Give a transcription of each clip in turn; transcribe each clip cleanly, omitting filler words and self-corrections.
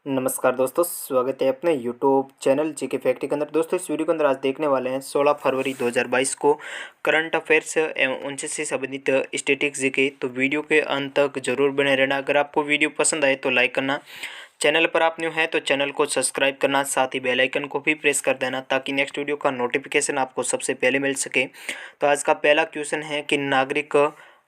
नमस्कार दोस्तों, स्वागत है अपने यूट्यूब चैनल जीके फैक्ट्री के अंदर। दोस्तों, इस वीडियो के अंदर आज देखने वाले हैं 16 फरवरी 2022 को करंट अफेयर्स एवं उनसे से संबंधित स्टैटिक्स जीके। तो वीडियो के अंत तक जरूर बने रहना। अगर आपको वीडियो पसंद आए तो लाइक करना, चैनल पर आप न्यू हैं तो चैनल को सब्सक्राइब करना, साथ ही बेल आइकन को भी प्रेस कर देना ताकि नेक्स्ट वीडियो का नोटिफिकेशन आपको सबसे पहले मिल सके। तो आज का पहला क्वेश्चन है कि नागरिक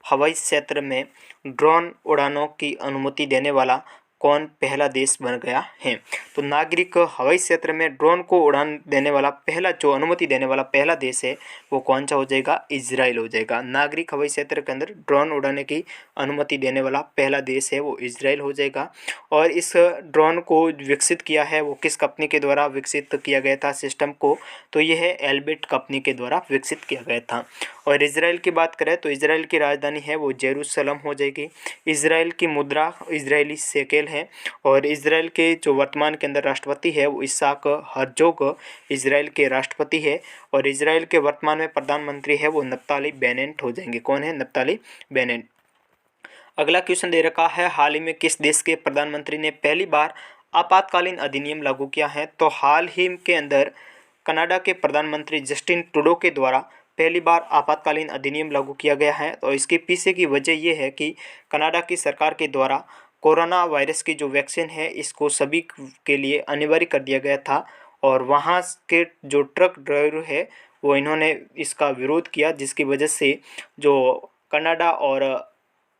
हवाई क्षेत्र में ड्रोन उड़ानों की अनुमति देने वाला कौन पहला देश बन गया है। तो नागरिक हवाई क्षेत्र में ड्रोन को उड़ान देने वाला पहला, जो अनुमति देने वाला पहला देश है वो कौन सा हो जाएगा? इजराइल हो जाएगा। नागरिक हवाई क्षेत्र के अंदर ड्रोन उड़ाने की अनुमति देने वाला पहला देश है वो इजराइल हो जाएगा। और इस ड्रोन को विकसित किया है वो किस कंपनी के द्वारा विकसित किया गया था सिस्टम को? तो यह है एल्बिट कंपनी के द्वारा विकसित किया गया था। और इजराइल की बात करें तो इजराइल की राजधानी है वो जेरूसलम हो जाएगी। इजराइल की मुद्रा इजरायली शेकेल है। और इजराइल के जो वर्तमान के अंदर राष्ट्रपति है वो इसाक हर्जोग इजराइल के राष्ट्रपति है। और इजराइल के वर्तमान में प्रधानमंत्री है वो नफ्ताली बेनेट हो जाएंगे। कौन है? Naftali Bennett. अगला क्वेश्चन दे रखा है, हाल ही में किस देश के प्रधानमंत्री ने पहली बार आपातकालीन अधिनियम लागू किया है? तो हाल ही के अंदर कनाडा के प्रधानमंत्री जस्टिन ट्रूडो के द्वारा पहली बार आपातकालीन अधिनियम लागू किया गया है। तो इसके पीछे की वजह यह है कि कनाडा की सरकार के द्वारा कोरोना वायरस की जो वैक्सीन है इसको सभी के लिए अनिवार्य कर दिया गया था। और वहाँ के जो ट्रक ड्राइवर है वो इन्होंने इसका विरोध किया, जिसकी वजह से जो कनाडा और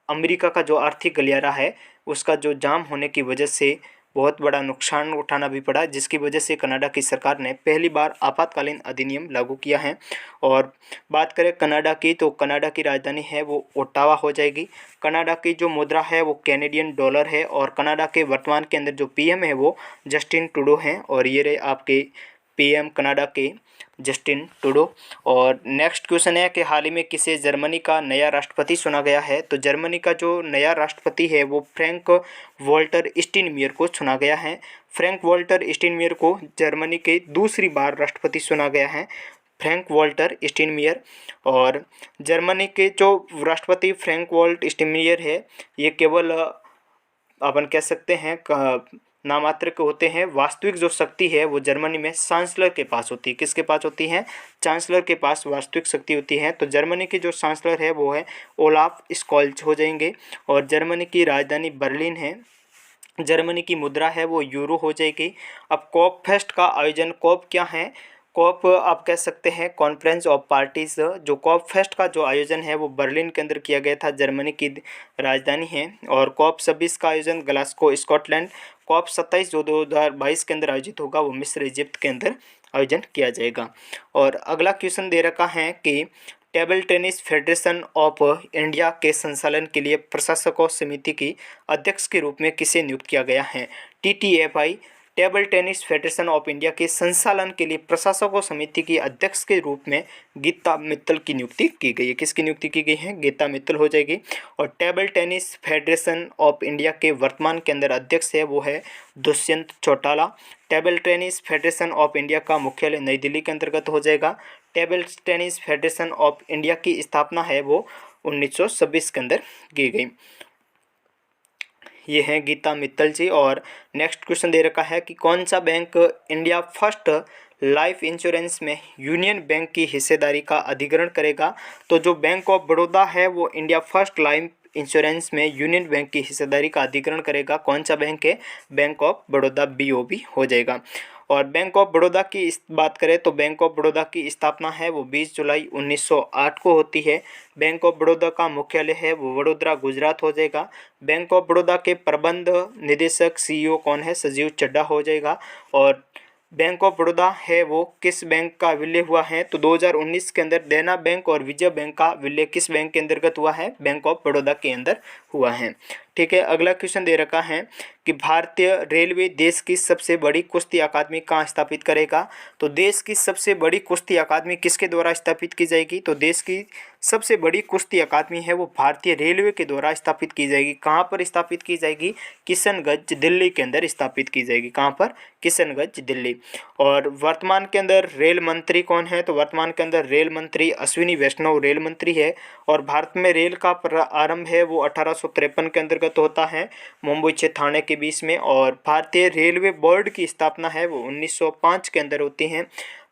अमेरिका का जो आर्थिक गलियारा है उसका जो जाम होने की वजह से बहुत बड़ा नुकसान उठाना भी पड़ा, जिसकी वजह से कनाडा की सरकार ने पहली बार आपातकालीन अधिनियम लागू किया है। और बात करें कनाडा की तो कनाडा की राजधानी है वो ओटावा हो जाएगी। कनाडा की जो मुद्रा है वो कैनेडियन डॉलर है। और कनाडा के वर्तमान के अंदर जो पीएम है वो जस्टिन ट्रूडो हैं। और ये रहे आपके पीएम कनाडा के जस्टिन ट्रूडो। और नेक्स्ट क्वेश्चन है कि हाल ही में किसे जर्मनी का नया राष्ट्रपति चुना गया है? तो जर्मनी का जो नया राष्ट्रपति है वो फ्रैंक वॉल्टर स्टाइनमायर को चुना गया है। फ्रैंक वॉल्टर स्टाइनमायर को जर्मनी के दूसरी बार राष्ट्रपति चुना गया है, फ्रैंक वॉल्टर स्टाइनमायर। और जर्मनी के जो राष्ट्रपति फ्रैंक वॉल्टर स्टाइनमायर है ये केवल अपन कह सकते हैं नामात्र के होते हैं। वास्तविक जो शक्ति है वो जर्मनी में चांसलर के पास होती है। किसके पास होती है? चांसलर के पास वास्तविक शक्ति होती है। तो जर्मनी के जो चांसलर है वो है ओलाफ स्कॉल्ज हो जाएंगे। और जर्मनी की राजधानी बर्लिन है। जर्मनी की मुद्रा है वो यूरो हो जाएगी। अब कॉप फेस्ट का आयोजन, कॉप क्या है? कॉप आप कह सकते हैं कॉन्फ्रेंस ऑफ पार्टीज। जो कॉप फेस्ट का जो आयोजन है वो बर्लिन के अंदर किया गया था, जर्मनी की राजधानी है। और कॉप 26 का आयोजन ग्लासगो स्कॉटलैंड। कॉप 27 जो 2022 के अंदर आयोजित होगा वो मिस्र इजिप्ट के अंदर आयोजन किया जाएगा। और अगला क्वेश्चन दे रखा है कि table tennis federation of India के संचालन के लिए प्रशासकों समिति की अध्यक्ष के रूप में किसे नियुक्त किया गया है? TTFI table tennis federation of India के संचालन के लिए प्रशासकों समिति की अध्यक्ष के रूप में गीता मित्तल की नियुक्ति की गई है। किसकी नियुक्ति की गई है? गीता मित्तल हो जाएगी। और table tennis federation of India के वर्तमान के अंदर अध्यक्ष है वो है Dushyant Chautala. Table tennis federation of India का मुख्यालय नई दिल्ली के अंतर्गत हो जाएगा। Table tennis federation of India की स्थापना है वो 1926 के अंदर की गई। ये हैं गीता मित्तल जी। और नेक्स्ट क्वेश्चन दे रखा है कि कौन सा bank India first life insurance में यूनियन बैंक की हिस्सेदारी का अधिग्रहण करेगा? तो जो बैंक ऑफ बड़ौदा है वो इंडिया फर्स्ट लाइफ इंश्योरेंस में यूनियन बैंक की हिस्सेदारी का अधिग्रहण करेगा। कौन सा बैंक है? बैंक ऑफ बड़ौदा, BOB हो जाएगा। और बैंक ऑफ बड़ौदा की बात करें तो बैंक ऑफ बड़ौदा की स्थापना है वो 20 जुलाई 1908 को होती है। बैंक ऑफ बड़ौदा का मुख्यालय है वो वडोदरा, गुजरात हो जाएगा। बैंक ऑफ बड़ौदा के प्रबंध निदेशक CEO कौन है? संजीव चड्ढा हो जाएगा। और बैंक ऑफ बड़ौदा है वो किस बैंक का विलय हुआ है? तो 2019 के अंदर देना बैंक और विजय बैंक का विलय किस बैंक के अंतर्गत हुआ है? बैंक ऑफ बड़ौदा के अंदर हुआ है। ठीक है, अगला क्वेश्चन दे रखा है कि भारतीय रेलवे देश की सबसे बड़ी कुश्ती अकादमी कहाँ स्थापित करेगा? तो देश की सबसे बड़ी कुश्ती अकादमी किसके द्वारा स्थापित की जाएगी? तो देश की सबसे बड़ी कुश्ती अकादमी है वो भारतीय रेलवे के द्वारा स्थापित की जाएगी। कहाँ पर स्थापित की जाएगी? किशनगंज, दिल्ली के अंदर स्थापित की जाएगी। कहाँ पर? किशनगंज, दिल्ली। और वर्तमान के अंदर रेल मंत्री कौन है? तो वर्तमान के अंदर रेल मंत्री अश्विनी वैष्णव रेल मंत्री है। और भारत में रेल का आरंभ है वो 1800 1953 के अंतर्गत होता है, मुंबई से ठाणे के बीच में। और भारतीय रेलवे बोर्ड की स्थापना है वो 1905 के अंदर होती है।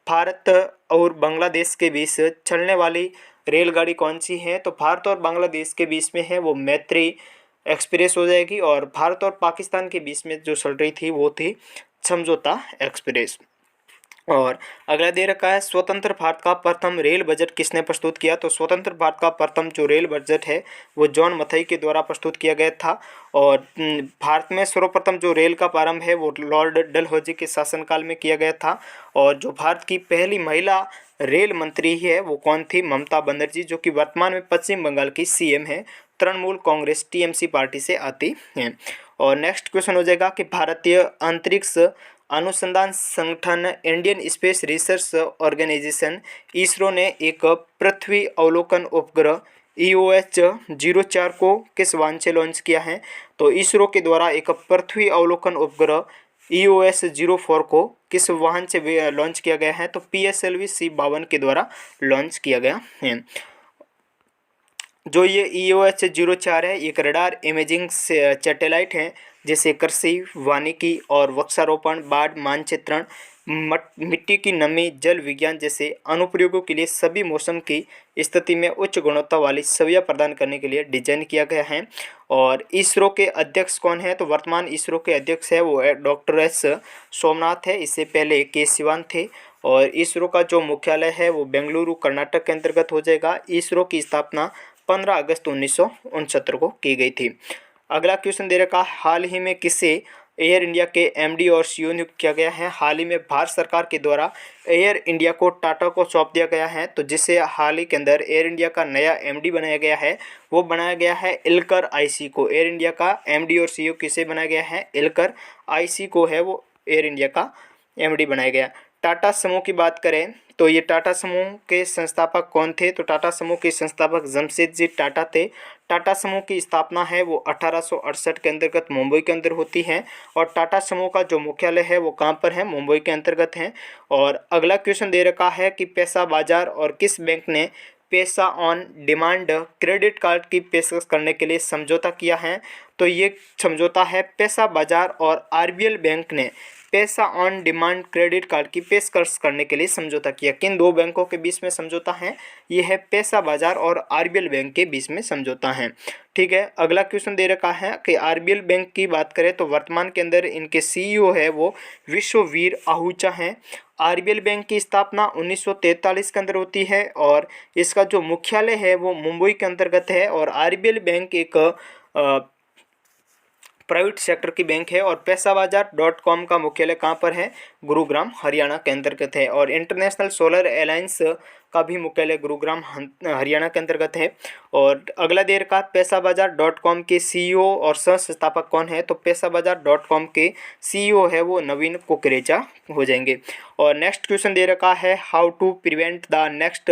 भारत और बांग्लादेश के बीच चलने वाली रेलगाड़ी कौन सी है, तो भारत और बांग्लादेश के बीच में है वो मैत्री एक्सप्रेस हो जाएगी। और भारत और पाकिस्तान के बीच में जो चल रही थी वो थी समझौता एक्सप्रेस। और अगला दे रखा है, स्वतंत्र भारत का प्रथम रेल बजट किसने प्रस्तुत किया, तो स्वतंत्र भारत का प्रथम जो रेल बजट है वो जॉन मथाई के द्वारा प्रस्तुत किया गया था। और भारत में सर्वप्रथम जो रेल का प्रारंभ है वो लॉर्ड डलहौजी के शासनकाल में किया गया था। और जो भारत की पहली महिला रेल मंत्री है वो कौन थी, ममता बनर्जी, जो कि वर्तमान में पश्चिम बंगाल की सीएम है, तृणमूल कांग्रेस टीएमसी पार्टी से आती हैं। और नेक्स्ट क्वेश्चन हो जाएगा कि भारतीय अंतरिक्ष अनुसंधान संगठन Indian Space Research Organisation ISRO ने एक पृथ्वी अवलोकन उपग्रह EOS-04 को किस वाहन से लॉन्च किया है, तो इसरो के द्वारा एक पृथ्वी अवलोकन उपग्रह EOS-04 को किस वाहन से लॉन्च किया गया है, तो PSLV C-52 के द्वारा लॉन्च किया गया है। जो ये EOS-04 है एक रडार इमेजिंग सैटेलाइट है जिसे कृषि, वानिकी और वृक्षारोपण, बाढ़ मानचित्रण, मिट्टी की नमी, जल विज्ञान जैसे अनुप्रयोगों के लिए सभी मौसम की स्थिति में उच्च गुणवत्ता वाली छवियां प्रदान करने के लिए डिजाइन किया गया है। और इसरो के अध्यक्ष कौन है, तो वर्तमान इसरो के अध्यक्ष है वो डॉक्टर एस सोमनाथ है, इससे पहले के सिवान थे। और इसरो का जो मुख्यालय है वो बेंगलुरु कर्नाटक के अंतर्गत हो जाएगा। इसरो की स्थापना 15 अगस्त 1969 को की गई थी। अगला क्वेश्चन दे रखा, हाल ही में किसे एयर इंडिया के MD और CEO नियुक्त किया गया है। हाल ही में भारत सरकार के द्वारा एयर इंडिया को टाटा को सौंप दिया गया है, तो जिसे हाल ही के अंदर एयर इंडिया का नया MD बनाया गया है वो बनाया गया है इल्कर IC को। एयर इंडिया का MD और CEO किसे बनाया गया है, इल्कर IC को है वो एयर इंडिया का MD बनाया गया। टाटा समूह की बात करें तो ये टाटा समूह के संस्थापक कौन थे, तो टाटा समूह के संस्थापक जमशेदजी टाटा थे। टाटा समूह की स्थापना है वो 1868 के अंतर्गत मुंबई के अंदर होती है। और टाटा समूह का जो मुख्यालय है वो कहाँ पर है, मुंबई के अंतर्गत है। और अगला क्वेश्चन दे रखा है कि पैसा बाजार और किस बैंक ने पैसा ऑन डिमांड क्रेडिट कार्ड की पेशकश करने के लिए समझौता किया है, तो ये समझौता है पैसा बाजार और RBL बैंक ने पैसा ऑन डिमांड क्रेडिट कार्ड की पेशकश करने के लिए समझौता किया। किन दो बैंकों के बीच में समझौता है, ये है पैसा बाजार और RBL बैंक के बीच में समझौता है। ठीक है, अगला क्वेश्चन दे रखा है कि RBL बैंक की बात करें तो वर्तमान के अंदर इनके CEO है वो विश्ववीर आहूजा हैं। RBL बैंक की स्थापना 1943 के अंदर होती है और इसका जो मुख्यालय है वो मुंबई के अंतर्गत है। और RBL बैंक एक प्राइवेट सेक्टर की बैंक है। और पैसाबाजार.com का मुख्यालय कहाँ पर है, गुरुग्राम हरियाणा के अंतर्गत है। और इंटरनेशनल सोलर अलायंस का भी मुख्यालय गुरुग्राम हरियाणा के अंतर्गत है। और अगला देर का पैसाबाजार.com के CEO और सह संस्थापक कौन है, तो पैसाबाजार.com के CEO है वो नवीन कुकरेजा हो जाएंगे। और नेक्स्ट क्वेश्चन दे रखा है, how to prevent the next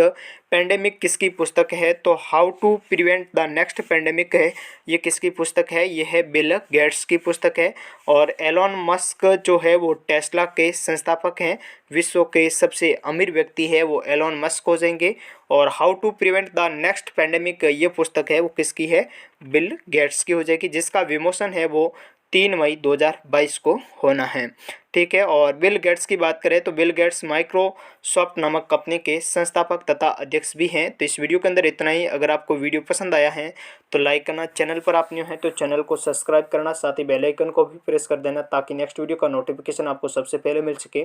pandemic किसकी पुस्तक है, तो how to prevent the next pandemic है ये किसकी पुस्तक है, ये है बिल गेट्स की पुस्तक है। और एलोन मस्क जो है वो टेस्ला के संस्थापक हैं, विश्व के सबसे अमीर व्यक्ति है वो एलोन मस्क हो जाएंगे। और how to prevent the next pandemic ये पुस्तक है वो किसकी है, बिल गेट्स की हो जाएगी, जिसका विमोचन है वो 3 मई 2022 को होना है। ठीक है, और बिल गेट्स की बात करें तो बिल गेट्स माइक्रोसॉफ्ट नामक कंपनी के संस्थापक तथा अध्यक्ष भी हैं। तो इस वीडियो के अंदर इतना ही। अगर आपको वीडियो पसंद आया है तो लाइक करना, चैनल पर आप न्यू हैं तो चैनल को सब्सक्राइब करना, साथ ही बेल आइकन को भी प्रेस कर देना ताकि नेक्स्ट वीडियो का नोटिफिकेशन आपको सबसे पहले मिल सके।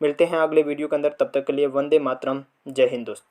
मिलते हैं अगले वीडियो के अंदर, तब तक के लिए वंदे मातरम, जय हिंद दोस्त।